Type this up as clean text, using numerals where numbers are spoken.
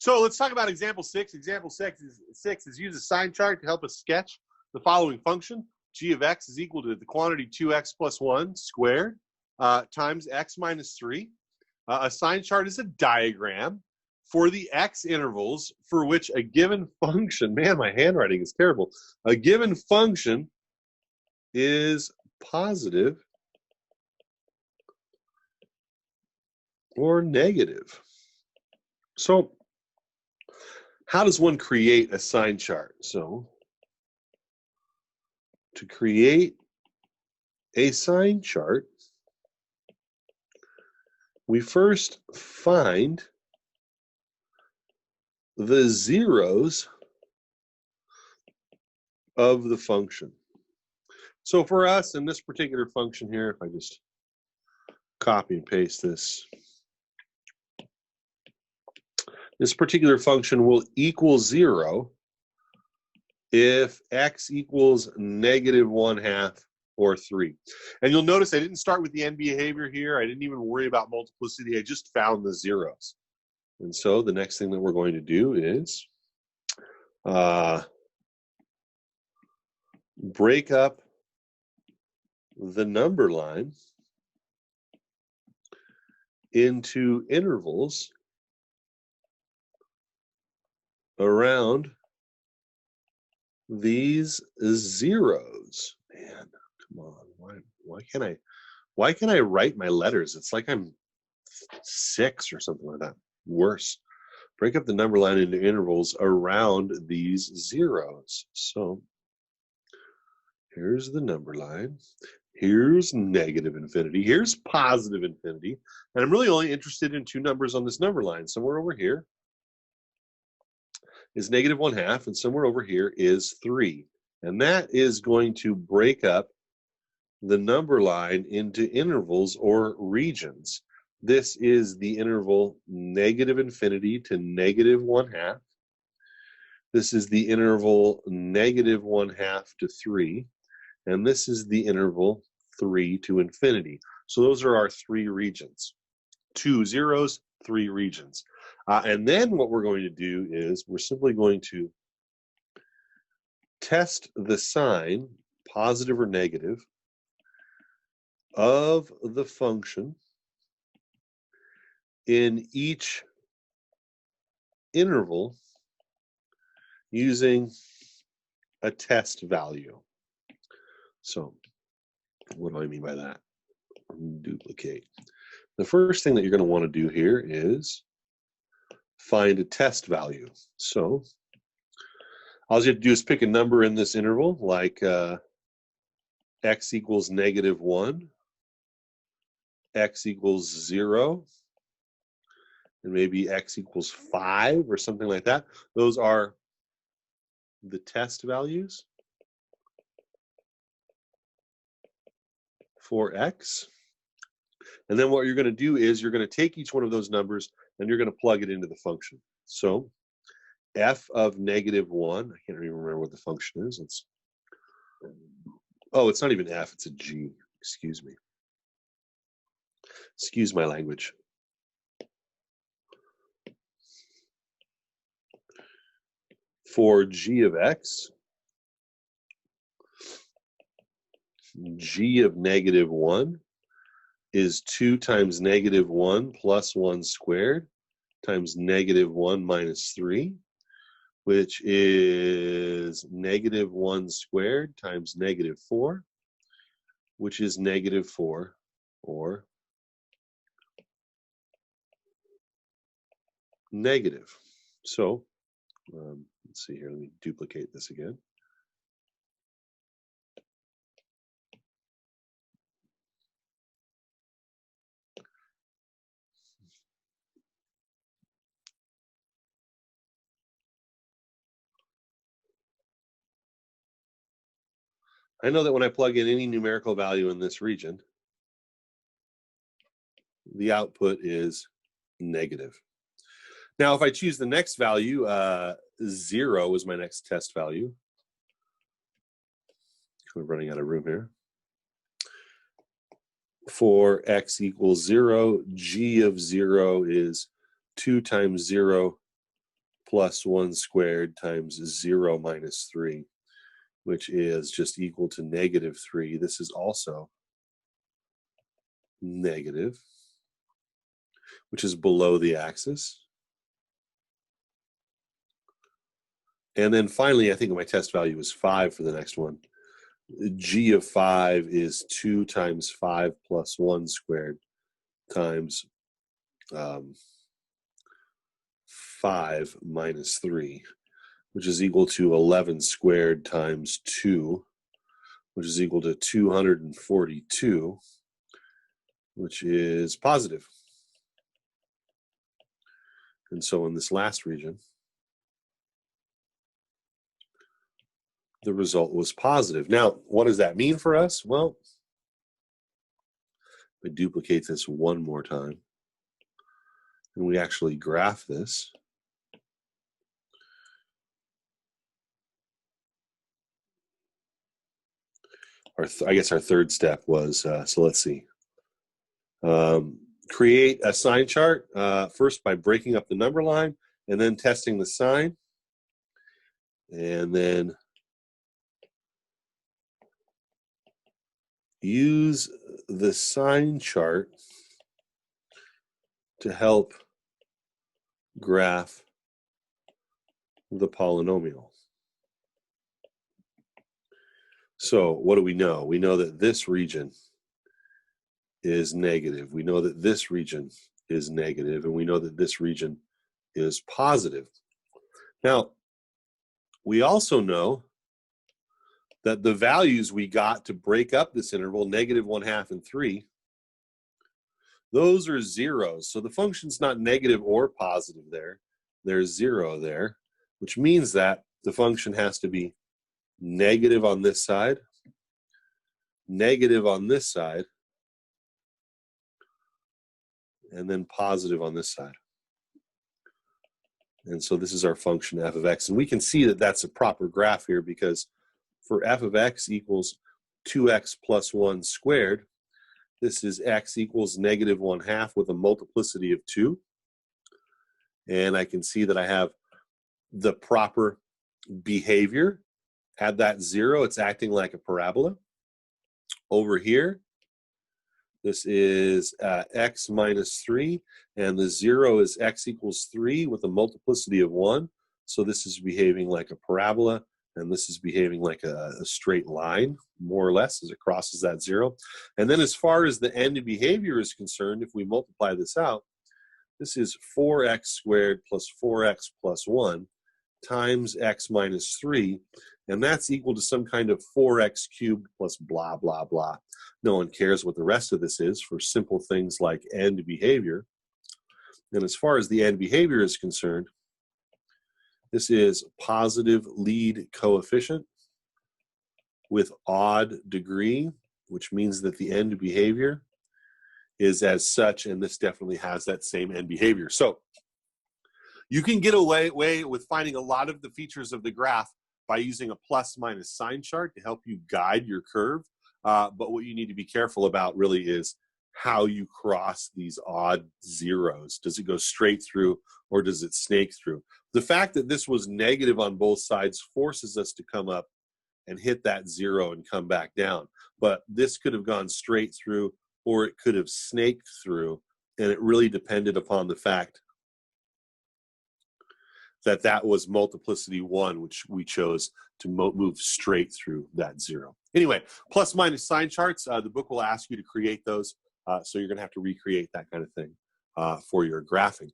So let's talk about example 6. Example 6 is use a sign chart to help us sketch the following function. G of x is equal to the quantity 2x plus 1 squared times x minus 3. A sign chart is a diagram for the x intervals for which a given function, man, my handwriting is terrible. A given function is positive or negative. So how does one create a sign chart? So to create a sign chart, we first find the zeros of the function. So for us in this particular function here, if I just copy and paste this, this particular function will equal 0 if x equals negative 1/2 or 3. And you'll notice I didn't start with the end behavior here. I didn't even worry about multiplicity. I just found the zeros. And so the next thing that we're going to do is break up the number line into intervals around these zeros. Man, come on. Why can't I write my letters? It's like I'm 6 or something like that. Worse. Break up the number line into intervals around these zeros. So here's the number line. Here's negative infinity. Here's positive infinity. And I'm really only interested in 2 numbers on this number line. Somewhere over here is negative 1/2, and somewhere over here is 3. And that is going to break up the number line into intervals or regions. This is the interval negative infinity to negative 1/2. This is the interval negative 1/2 to 3. And this is the interval 3 to infinity. So those are our 3 regions. 2 zeros, 3 regions. And then what we're going to do is we're simply going to test the sign, positive or negative, of the function in each interval using a test value. So what do I mean by that? Duplicate. The first thing that you're going to want to do here is find a test value. So all you have to do is pick a number in this interval, like x equals negative 1, x equals 0, and maybe x equals 5 or something like that. Those are the test values for x. And then what you're going to do is you're going to take each one of those numbers and you're going to plug it into the function. So f of negative 1, I can't even remember what the function is. It's not even f, it's a g. Excuse me. Excuse my language. For g of x, g of negative 1 is 2 times negative 1 plus 1 squared times negative 1 minus 3, which is negative 1 squared times negative 4, which is negative 4, or negative. So let's see here, let me duplicate this again. I know that when I plug in any numerical value in this region, the output is negative. Now, if I choose the next value, 0 is my next test value. We're running out of room here. For x equals 0, g of 0 is 2 times 0 plus 1 squared times 0 minus 3, which is just equal to negative 3. This is also negative, which is below the axis. And then finally, I think my test value is 5 for the next one. G of 5 is 2 times 5 plus 1 squared times 5 minus 3, which is equal to 11 squared times 2, which is equal to 242, which is positive. And so in this last region, the result was positive. Now, what does that mean for us? Well, I duplicate this one more time, and we actually graph this. I guess our third step was, so let's see. Create a sign chart, first by breaking up the number line, and then testing the sign. And then use the sign chart to help graph the polynomial. So what do we know? We know that this region is negative. We know that this region is negative, and we know that this region is positive. Now, we also know that the values we got to break up this interval, negative 1/2 and 3, those are zeros. So the function's not negative or positive there. There's 0 there, which means that the function has to be negative on this side, negative on this side, and then positive on this side. And so this is our function f of x. And we can see that that's a proper graph here, because for f of x equals 2x plus 1 squared, this is x equals negative 1/2 with a multiplicity of 2. And I can see that I have the proper behavior. Add that 0, it's acting like a parabola. Over here, this is x minus 3, and the 0 is x equals 3 with a multiplicity of 1. So this is behaving like a parabola, and this is behaving like a straight line, more or less, as it crosses that 0. And then as far as the end behavior is concerned, if we multiply this out, this is 4x squared plus 4x plus 1 times x minus 3, and that's equal to some kind of 4x cubed plus blah, blah, blah. No one cares what the rest of this is for simple things like end behavior. And as far as the end behavior is concerned, this is positive lead coefficient with odd degree, which means that the end behavior is as such, and this definitely has that same end behavior. So you can get away with finding a lot of the features of the graph by using a plus minus sign chart to help you guide your curve. But what you need to be careful about really is how you cross these odd zeros. Does it go straight through, or does it snake through? The fact that this was negative on both sides forces us to come up and hit that 0 and come back down. But this could have gone straight through, or it could have snaked through, and it really depended upon the fact that that was multiplicity 1, which we chose to move straight through that 0. Anyway, plus minus sign charts, the book will ask you to create those, so you're going to have to recreate that kind of thing for your graphing.